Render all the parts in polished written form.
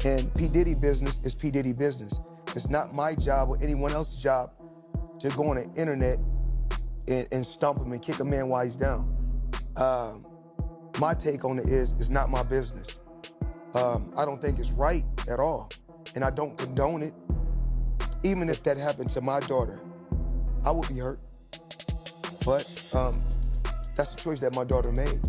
And P. Diddy business is P. Diddy business. It's not my job or anyone else's job to go on the internet and stump him and kick a man while he's down. My take on it is, it's not my business. I don't think it's right at all. And I don't condone it. Even if that happened to my daughter, I would be hurt. But that's the choice that my daughter made.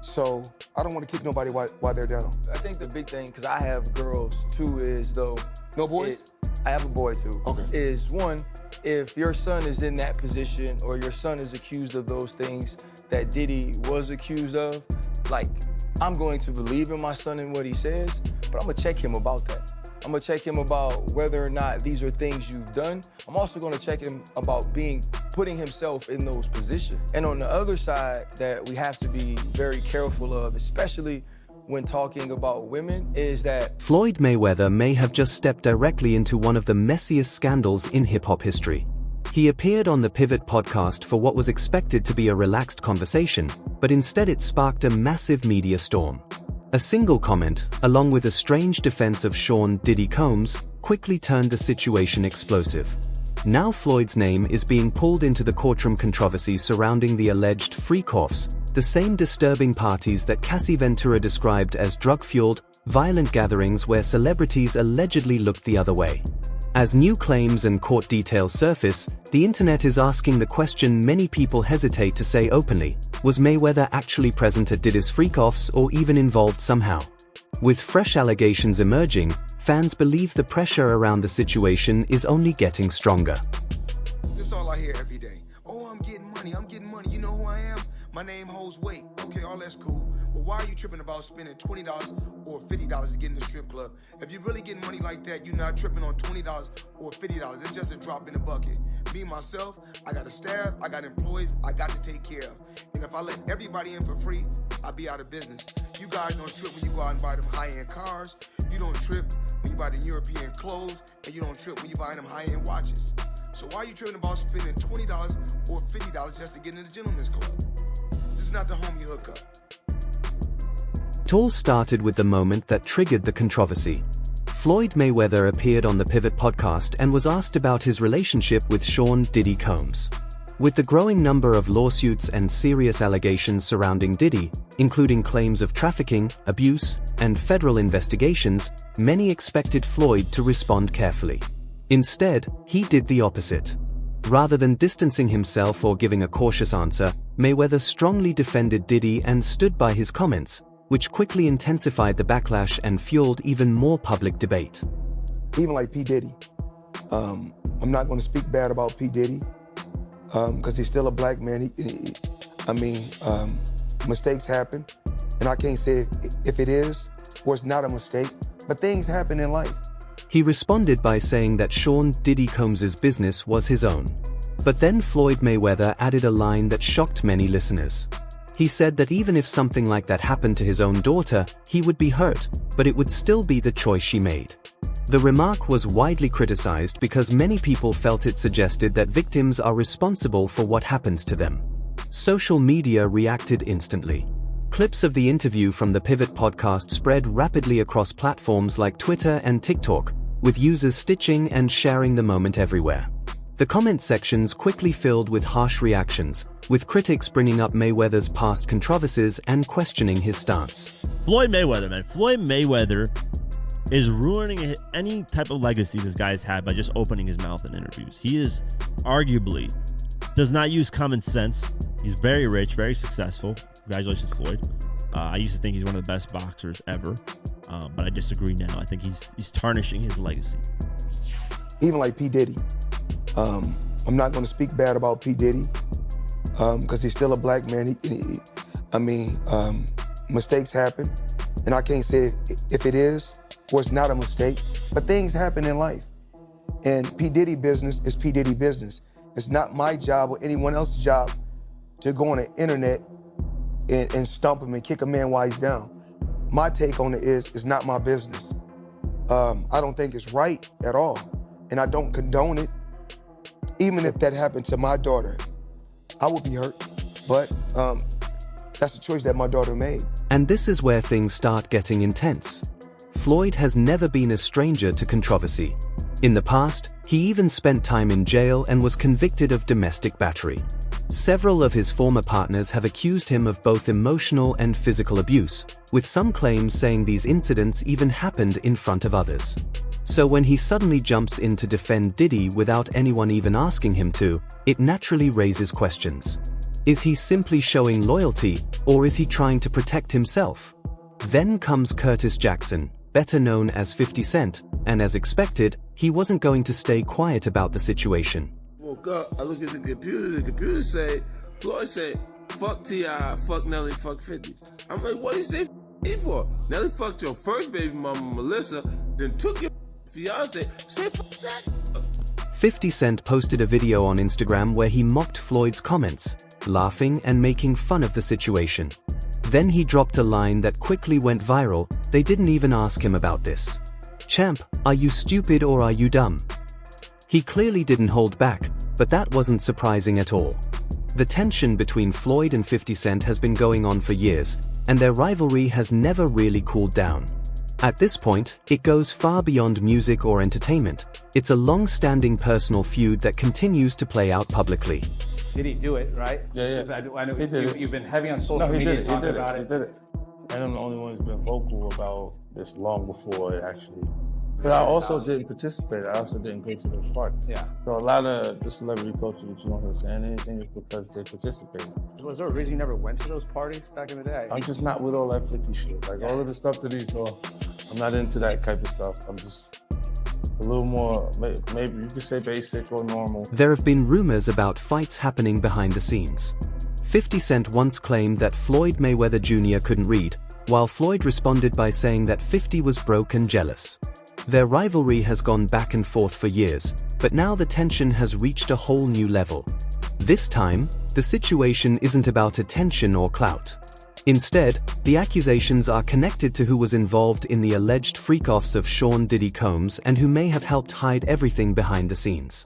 So I don't want to kick nobody while they're down. I think the big thing, because I have girls too, is though. No boys? I have a boy too. Okay. Is one, if your son is in that position or your son is accused of those things that Diddy was accused of, like, I'm going to believe in my son and what he says, but I'm gonna check him about that. I'm gonna check him about whether or not these are things you've done. I'm also gonna check him about putting himself in those positions. And on the other side that we have to be very careful of, especially when talking about women, is that Floyd Mayweather may have just stepped directly into one of the messiest scandals in hip-hop history. He appeared on the Pivot podcast for what was expected to be a relaxed conversation, but instead it sparked a massive media storm. A single comment, along with a strange defense of Sean Diddy Combs, quickly turned the situation explosive. Now Floyd's name is being pulled into the courtroom controversy surrounding the alleged freak-offs, the same disturbing parties that Cassie Ventura described as drug-fueled, violent gatherings where celebrities allegedly looked the other way. As new claims and court details surface, the internet is asking the question many people hesitate to say openly: was Mayweather actually present at Diddy's freak-offs or even involved somehow? With fresh allegations emerging, fans believe the pressure around the situation is only getting stronger. This is all I hear every day. Oh, I'm getting money. You know who I am? My name holds weight. Okay, all that's cool. But why are you tripping about spending $20 or $50 to get in the strip club? If you're really getting money like that, you're not tripping on $20 or $50. It's just a drop in the bucket. Me, myself, I got a staff, I got employees, I got to take care of. And if I let everybody in for free, I'll be out of business. You guys don't trip when you go out and buy them high-end cars. You don't trip when you buy the European clothes. And you don't trip when you buy them high-end watches. So why are you tripping about spending $20 or $50 just to get in the gentleman's club? This is not the homie hookup. It all started with the moment that triggered the controversy. Floyd Mayweather appeared on the Pivot podcast and was asked about his relationship with Sean Diddy Combs. With the growing number of lawsuits and serious allegations surrounding Diddy, including claims of trafficking, abuse, and federal investigations, many expected Floyd to respond carefully. Instead, he did the opposite. Rather than distancing himself or giving a cautious answer, Mayweather strongly defended Diddy and stood by his comments, which quickly intensified the backlash and fueled even more public debate. Even like P. Diddy, I'm not going to speak bad about P. Diddy, because he's still a black man. Mistakes happen, and I can't say if it is or it's not a mistake, but things happen in life. He responded by saying that Sean Diddy Combs' business was his own. But then Floyd Mayweather added a line that shocked many listeners. He said that even if something like that happened to his own daughter, he would be hurt, but it would still be the choice she made. The remark was widely criticized because many people felt it suggested that victims are responsible for what happens to them. Social media reacted instantly. Clips of the interview from the Pivot podcast spread rapidly across platforms like Twitter and TikTok, with users stitching and sharing the moment everywhere. The comment sections quickly filled with harsh reactions, with critics bringing up Mayweather's past controversies and questioning his stance. Floyd Mayweather, man. Floyd Mayweather is ruining any type of legacy this guy's had by just opening his mouth in interviews. He is arguably does not use common sense. He's very rich, very successful. Congratulations, Floyd. I used to think he's one of the best boxers ever, but I disagree now. I think he's tarnishing his legacy. Even like P. Diddy, I'm not going to speak bad about P. Diddy, because he's still a black man. Mistakes happen, and I can't say if it is or it's not a mistake, but things happen in life. And P. Diddy business is P. Diddy business. It's not my job or anyone else's job to go on the internet and stump him and kick a man while he's down. My take on it is, it's not my business. I don't think it's right at all, and I don't condone it. Even if that happened to my daughter, I would be hurt, but that's the choice that my daughter made. And this is where things start getting intense. Floyd has never been a stranger to controversy. In the past, he even spent time in jail and was convicted of domestic battery. Several of his former partners have accused him of both emotional and physical abuse, with some claims saying these incidents even happened in front of others. So when he suddenly jumps in to defend Diddy without anyone even asking him to, it naturally raises questions. Is he simply showing loyalty, or is he trying to protect himself? Then comes Curtis Jackson, better known as 50 Cent, and as expected, he wasn't going to stay quiet about the situation. Woke up, I look at the computer say, Floyd say, fuck T.I., fuck Nelly, fuck 50. I'm like, what do you say f for? Nelly fucked your first baby mama, Melissa, then took your fiance, say fuck that. 50 Cent posted a video on Instagram where he mocked Floyd's comments, laughing and making fun of the situation. Then he dropped a line that quickly went viral. They didn't even ask him about this. Champ, are you stupid or are you dumb? He clearly didn't hold back, but that wasn't surprising at all. The tension between Floyd and 50 Cent has been going on for years, and their rivalry has never really cooled down. At this point, it goes far beyond music or entertainment. It's a long-standing personal feud that continues to play out publicly. Did he do it, right? Yeah. I know He did you've been heavy on social media talking about it. He did it. And I'm the only one who's been vocal about this long before it actually. But I also didn't participate. I also didn't go to those parties. Yeah. So a lot of the celebrity culture that you don't understand anything is because they participated. Was there a reason you never went to those parties back in the day? I'm just not with all that flicky shit. Like all of the stuff that he's doing, I'm not into that type of stuff. I'm just a little more, maybe you could say basic or normal. There have been rumors about fights happening behind the scenes. 50 Cent once claimed that Floyd Mayweather Jr. couldn't read, while Floyd responded by saying that 50 was broke and jealous. Their rivalry has gone back and forth for years, but now the tension has reached a whole new level. This time, the situation isn't about attention or clout. Instead, the accusations are connected to who was involved in the alleged freak-offs of Sean Diddy Combs and who may have helped hide everything behind the scenes.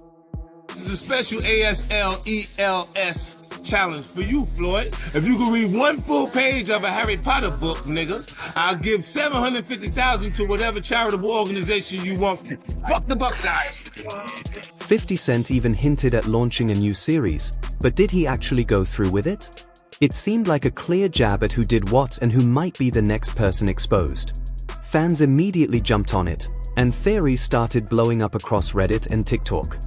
This is a special ASLELS challenge for you, Floyd. If you can read one full page of a Harry Potter book, nigga, I'll give $750,000 to whatever charitable organization you want to. Fuck the Buckeyes. 50 Cent even hinted at launching a new series, but did he actually go through with it? It seemed like a clear jab at who did what and who might be the next person exposed. Fans immediately jumped on it, and theories started blowing up across Reddit and TikTok.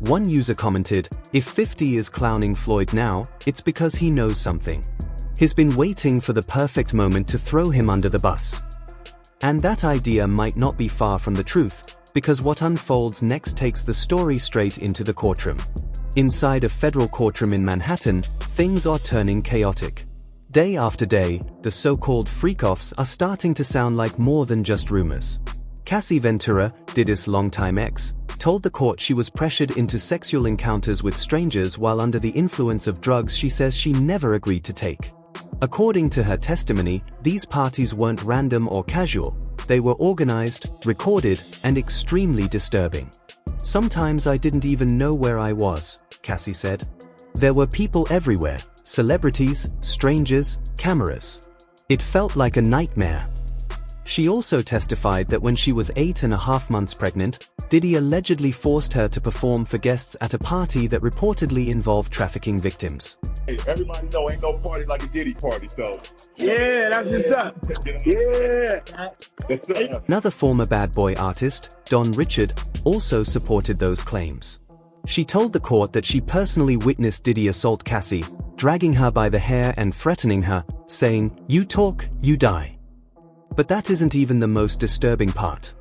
One user commented, if 50 is clowning Floyd now, it's because he knows something. He's been waiting for the perfect moment to throw him under the bus. And that idea might not be far from the truth, because what unfolds next takes the story straight into the courtroom. Inside a federal courtroom in Manhattan, things are turning chaotic. Day after day, the so-called freak-offs are starting to sound like more than just rumors. Cassie Ventura, Diddy's longtime ex, told the court she was pressured into sexual encounters with strangers while under the influence of drugs she says she never agreed to take. According to her testimony, these parties weren't random or casual. They were organized, recorded, and extremely disturbing. Sometimes I didn't even know where I was, Cassie said. There were people everywhere, celebrities, strangers, cameras. It felt like a nightmare. She also testified that when she was 8.5 months pregnant, Diddy allegedly forced her to perform for guests at a party that reportedly involved trafficking victims. Hey, everybody know ain't no party like a Diddy party, so. Yeah, that's what's up. Yeah. That's up. Another former Bad Boy artist, Don Richard, also supported those claims. She told the court that she personally witnessed Diddy assault Cassie, dragging her by the hair and threatening her, saying, "You talk, you die." But that isn't even the most disturbing part.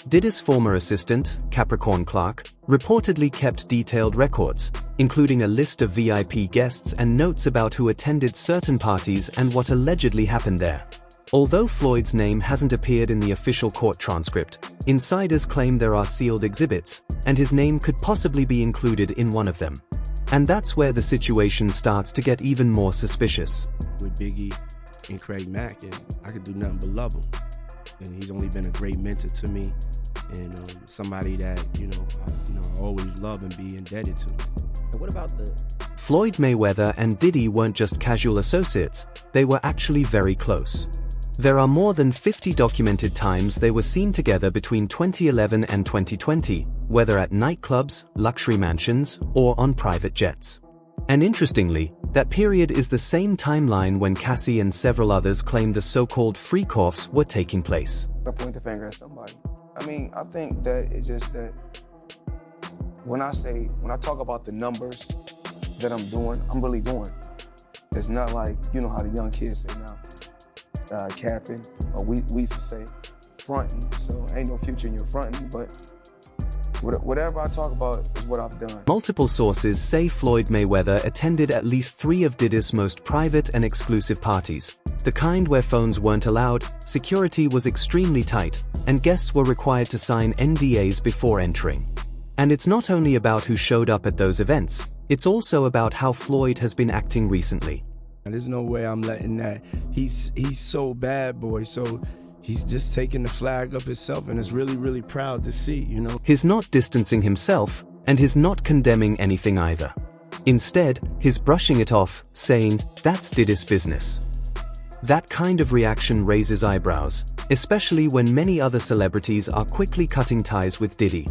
Diddy's former assistant, Capricorn Clark, reportedly kept detailed records, including a list of VIP guests and notes about who attended certain parties and what allegedly happened there. Although Floyd's name hasn't appeared in the official court transcript, insiders claim there are sealed exhibits, and his name could possibly be included in one of them. And that's where the situation starts to get even more suspicious. With Biggie and Craig Mack, and I could do nothing but love him. And he's only been a great mentor to me, and somebody that I always love and be indebted to. And what about the Floyd Mayweather and Diddy weren't just casual associates, they were actually very close. There are more than 50 documented times they were seen together between 2011 and 2020, whether at nightclubs, luxury mansions, or on private jets. And interestingly, that period is the same timeline when Cassie and several others claimed the so-called freak-offs were taking place. I point the finger at somebody. I mean, I think that it's just that when I talk about the numbers that I'm doing, I'm really doing. It's not like, you know how the young kids say now, capping, or we used to say fronting, so ain't no future in your fronting, but whatever I talk about is what I've done. Multiple sources say Floyd Mayweather attended at least 3 of Diddy's most private and exclusive parties, the kind where phones weren't allowed, security was extremely tight, and guests were required to sign NDAs before entering. And it's not only about who showed up at those events, it's also about how Floyd has been acting recently. There's no way I'm letting that. He's so bad, boy, so he's just taking the flag up himself, and it's really, really proud to see, you know. He's not distancing himself, and he's not condemning anything either. Instead, he's brushing it off, saying, that's Diddy's business. That kind of reaction raises eyebrows, especially when many other celebrities are quickly cutting ties with Diddy.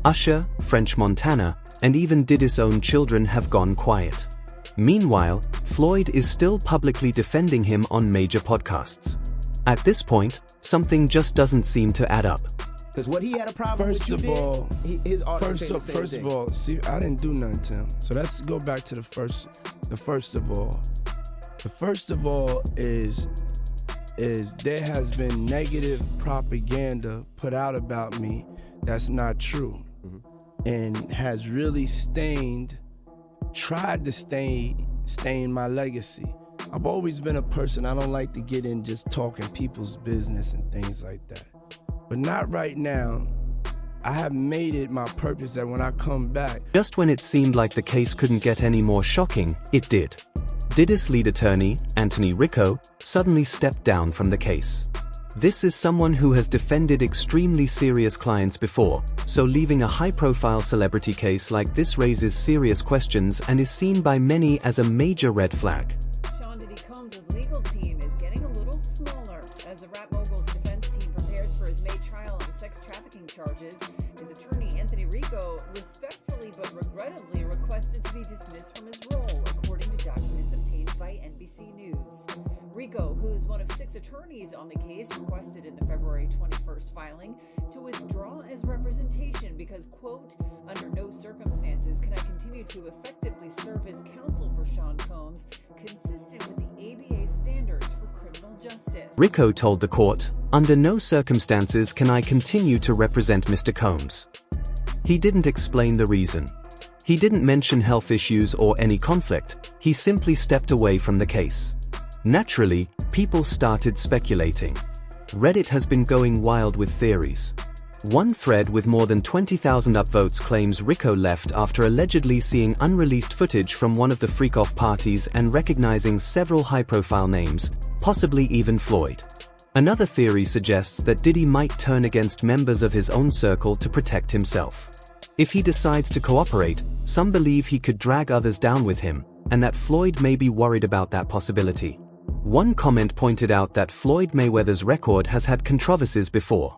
Usher, French Montana, and even Diddy's own children have gone quiet. Meanwhile, Floyd is still publicly defending him on major podcasts. At this point, something just doesn't seem to add up. Because what he had a problem First with of all, his artist saying the same first thing. of all, see, I didn't do nothing to him. So let's go back to the first of all. The first of all is there has been negative propaganda put out about me that's not true, and has really tried to stain my legacy. I've always been a person, I don't like to get in just talking people's business and things like that. But not right now. I have made it my purpose that when I come back. Just when it seemed like the case couldn't get any more shocking, it did. Diddy's lead attorney, Anthony Ricco, suddenly stepped down from the case. This is someone who has defended extremely serious clients before, so leaving a high-profile celebrity case like this raises serious questions and is seen by many as a major red flag. Diddy Combs' legal team is getting a little smaller as the rap mogul's defense team prepares for his May trial on sex trafficking charges. His attorney, Anthony Ricco, respectfully but regrettably requested to be dismissed from his role, according to documents obtained by NBC News. Ricco, who is one of 6 attorneys on the case, requested in the February 21st filing to withdraw his representation because, quote, under no circumstances can I continue to effectively serve as counsel for Sean Combs, consistent with the ABA standards for criminal justice. Ricco told the court, under no circumstances can I continue to represent Mr. Combs. He didn't explain the reason. He didn't mention health issues or any conflict, he simply stepped away from the case. Naturally, people started speculating. Reddit has been going wild with theories. One thread with more than 20,000 upvotes claims Ricco left after allegedly seeing unreleased footage from one of the freak-off parties and recognizing several high-profile names, possibly even Floyd. Another theory suggests that Diddy might turn against members of his own circle to protect himself. If he decides to cooperate, some believe he could drag others down with him, and that Floyd may be worried about that possibility. One comment pointed out that Floyd Mayweather's record has had controversies before.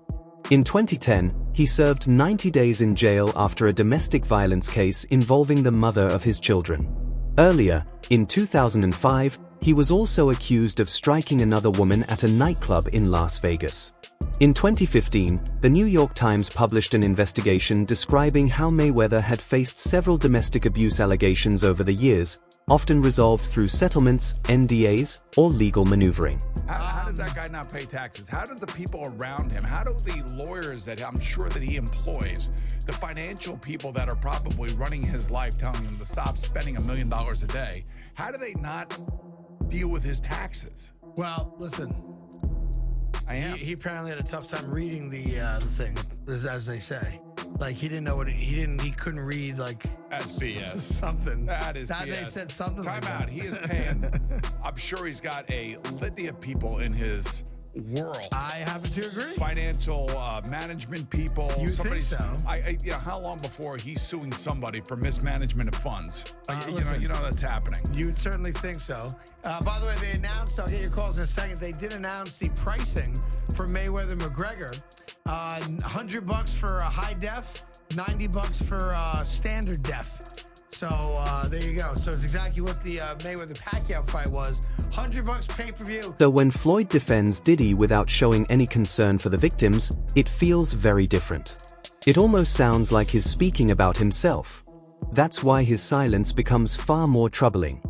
In 2010, he served 90 days in jail after a domestic violence case involving the mother of his children. Earlier, in 2005, he was also accused of striking another woman at a nightclub in Las Vegas. In 2015, the New York Times published an investigation describing how Mayweather had faced several domestic abuse allegations over the years, often resolved through settlements, NDAs, or legal maneuvering. How does that guy not pay taxes? How do the people around him, how do the lawyers that I'm sure that he employs, the financial people that are probably running his life, telling him to stop spending $1 million a day, how do they not deal with his taxes? Well, listen, he apparently had a tough time reading the thing, as they say. Like he didn't know what he couldn't read, like that's BS. Something. That is BS. They said something. Time like out. that. He is paying. I'm sure he's got a litany of people in his world. I happen to agree. Financial management people. You think so? How long before he's suing somebody for mismanagement of funds? Listen, you know that's happening. You'd certainly think so. By the way, they announced, I'll get your calls in a second, they did announce the pricing for Mayweather-McGregor. $100 for a high def, $90 for standard def. So there you go. So it's exactly what the Mayweather-Pacquiao fight was. $100 pay-per-view. Though when Floyd defends Diddy without showing any concern for the victims, it feels very different. It almost sounds like he's speaking about himself. That's why his silence becomes far more troubling.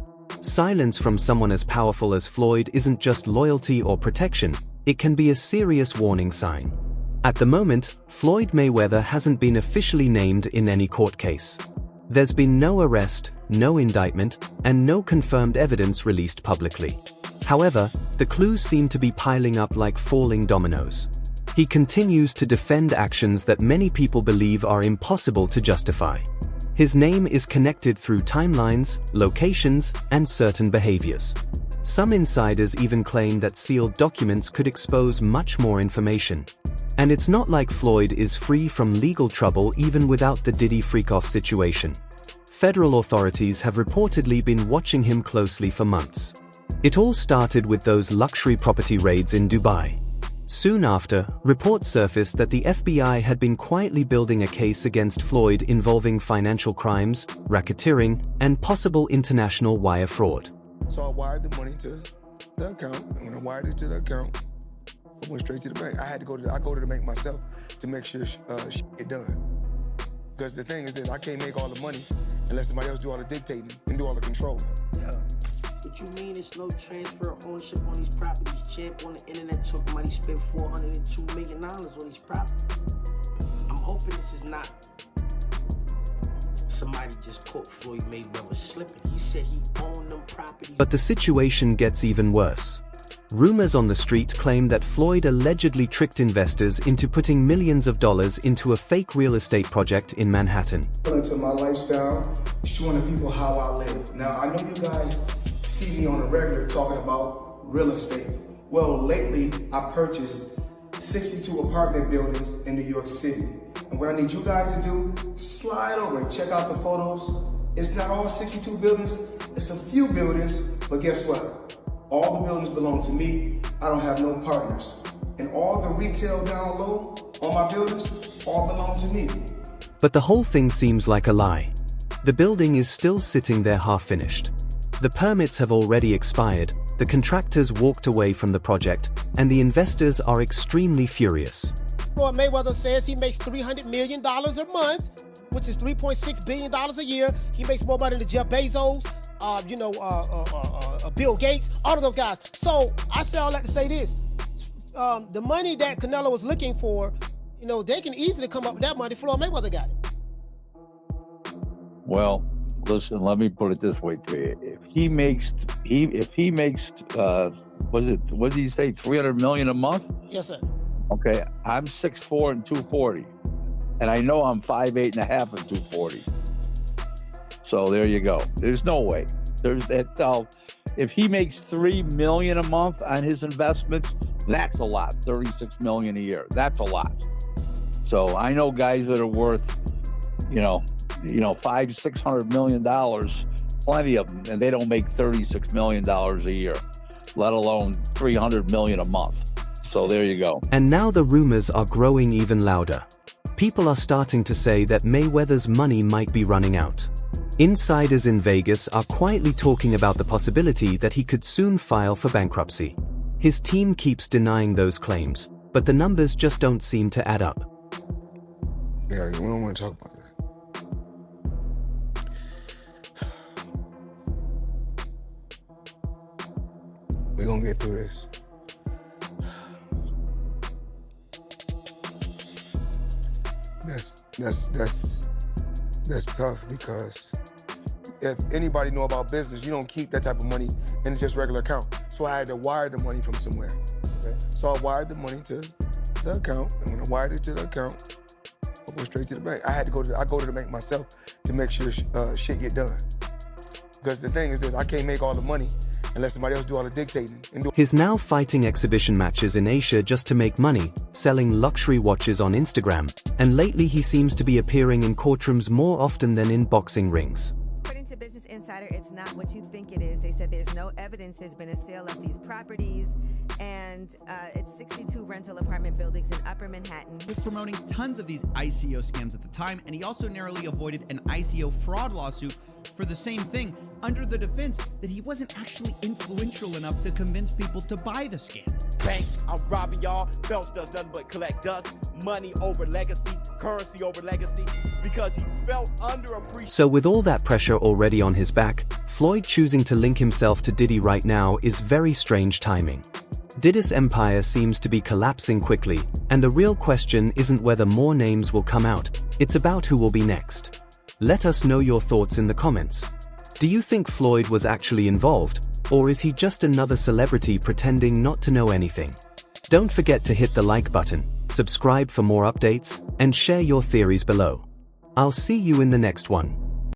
Silence from someone as powerful as Floyd isn't just loyalty or protection, it can be a serious warning sign. At the moment, Floyd Mayweather hasn't been officially named in any court case. There's been no arrest, no indictment, and no confirmed evidence released publicly. However, the clues seem to be piling up like falling dominoes. He continues to defend actions that many people believe are impossible to justify. His name is connected through timelines, locations, and certain behaviors. Some insiders even claim that sealed documents could expose much more information. And it's not like Floyd is free from legal trouble even without the Diddy freak-off situation. Federal authorities have reportedly been watching him closely for months. It all started with those luxury property raids in Dubai. Soon after, reports surfaced that the FBI had been quietly building a case against Floyd involving financial crimes, racketeering, and possible international wire fraud. So I wired the money to the account, and when I wired it to the account, I went straight to the bank. I go to the bank myself to make sure shit get done. Because the thing is that I can't make all the money unless somebody else do all the dictating and do all the controlling. Yeah. What you mean there's no transfer of ownership on these properties? Champ on the internet talking about he spent $402 million on these properties. I'm hoping this is not somebody just caught Floyd Mayweather slipping. He said he owned them properties. But the situation gets even worse. Rumors on the street claim that Floyd allegedly tricked investors into putting millions of dollars into a fake real estate project in Manhattan. Into my lifestyle, showing the people how I live. Now, I know you guys see me on a regular talking about real estate. Well, lately, I purchased 62 apartment buildings in New York City. And what I need you guys to do, slide over and check out the photos. It's not all 62 buildings, it's a few buildings, but guess what? All the buildings belong to me. I don't have no partners. And all the retail down low on my buildings all belong to me. But the whole thing seems like a lie. The building is still sitting there half-finished. The permits have already expired, the contractors walked away from the project, and the investors are extremely furious. Floyd Mayweather says he makes $300 million a month, which is $3.6 billion a year. He makes more money than Jeff Bezos, Bill Gates, all of those guys. So I say all that to say this. The money that Canelo was looking for, they can easily come up with that money. Floyd Mayweather got it. Well, listen, let me put it this way to you. If he makes, what did he say, $300 million a month? Yes, sir. Okay, I'm 6'4" and 240. And I know I'm 5'8" and a half and 240. So there you go. There's no way. There's that. If he makes $3 million a month on his investments, that's a lot. $36 million a year. That's a lot. So I know guys that are worth, $500-600 million, plenty of them, and they don't make $36 million a year, let alone $300 million a month. So there you go. And now the rumors are growing even louder. People are starting to say that Mayweather's money might be running out. Insiders in Vegas are quietly talking about the possibility that he could soon file for bankruptcy. His team keeps denying those claims, but the numbers just don't seem to add up. Yeah, we don't want to talk about that. We're gonna get through this. That's tough, because if anybody know about business, you don't keep that type of money in just regular account. So I had to wire the money from somewhere. Okay? So I wired the money to the account, and when I wired it to the account, I went straight to the bank. I go to the bank myself to make sure shit get done. Because the thing is that I can't make all the money and let somebody else do all the dictating. And do He's now fighting exhibition matches in Asia just to make money, selling luxury watches on Instagram, and lately he seems to be appearing in courtrooms more often than in boxing rings. According to Business Insider, it's not what you think it is. They said there's no evidence there's been a sale of these properties, and it's 62 rental apartment buildings in Upper Manhattan. He was promoting tons of these ICO scams at the time, and he also narrowly avoided an ICO fraud lawsuit for the same thing, under the defense that he wasn't actually influential enough to convince people to buy the scam. Bank, I'm robbing y'all. Phelps does nothing but collect dust. Money over legacy, currency over legacy, because he felt underappreciated. So with all that pressure already on his back, Floyd choosing to link himself to Diddy right now is very strange timing. Diddy's empire seems to be collapsing quickly, and the real question isn't whether more names will come out, it's about who will be next. Let us know your thoughts in the comments. Do you think Floyd was actually involved, or is he just another celebrity pretending not to know anything? Don't forget to hit the like button, subscribe for more updates, and share your theories below. I'll see you in the next one.